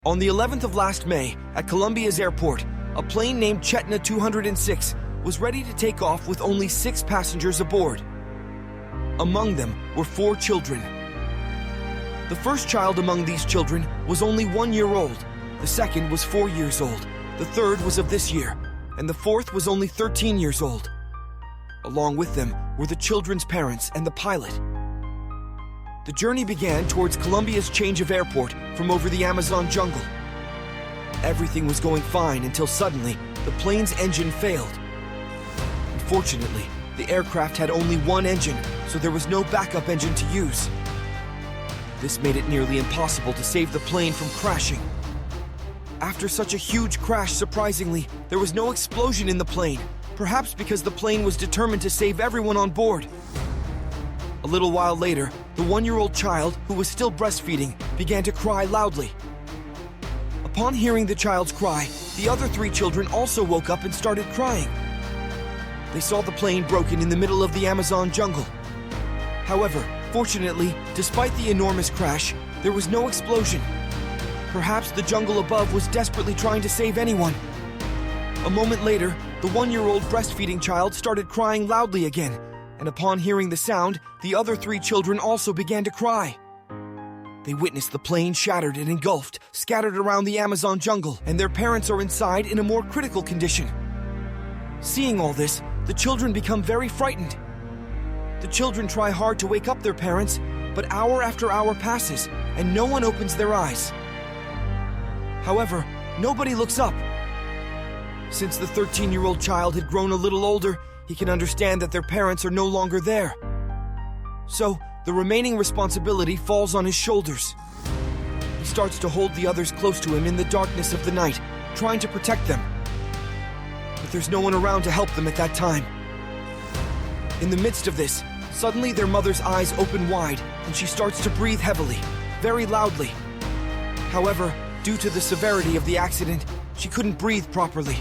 On the 11th of last May, at Colombia's airport, a plane named Chetna 206 was ready to take off with only 6 passengers aboard. Among them were 4 children. The first child among these children was only 1 year old, the second was 4 years old, the third was of this year, and the fourth was only 13 years old. Along with them were the children's parents and the pilot. The journey began towards Colombia's change of airport from over the Amazon jungle. Everything was going fine until suddenly the plane's engine failed. Unfortunately, the aircraft had only one engine, so there was no backup engine to use. This made it nearly impossible to save the plane from crashing. After such a huge crash, surprisingly, there was no explosion in the plane, perhaps because the plane was determined to save everyone on board. A little while later, the 1-year-old child, who was still breastfeeding, began to cry loudly. Upon hearing the child's cry, the other 3 children also woke up and started crying. They saw the plane broken in the middle of the Amazon jungle. However, fortunately, despite the enormous crash, there was no explosion. Perhaps the jungle above was desperately trying to save anyone. A moment later, the 1-year-old breastfeeding child started crying loudly again, and upon hearing the sound, the other 3 children also began to cry. They witnessed the plane shattered and engulfed, scattered around the Amazon jungle, and their parents are inside in a more critical condition. Seeing all this, the children become very frightened. The children try hard to wake up their parents, but hour after hour passes, and no one opens their eyes. However, nobody looks up. Since the 13-year-old child had grown a little older, he can understand that their parents are no longer there. So, the remaining responsibility falls on his shoulders. He starts to hold the others close to him in the darkness of the night, trying to protect them. But there's no one around to help them at that time. In the midst of this, suddenly their mother's eyes open wide, and she starts to breathe heavily, very loudly. However, due to the severity of the accident, she couldn't breathe properly.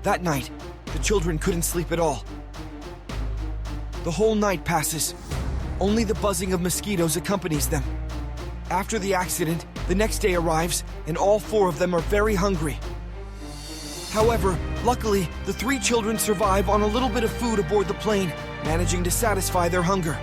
That night, the children couldn't sleep at all. The whole night passes. Only the buzzing of mosquitoes accompanies them. After the accident, the next day arrives, and all 4 of them are very hungry. However, luckily, the 3 children survive on a little bit of food aboard the plane, managing to satisfy their hunger.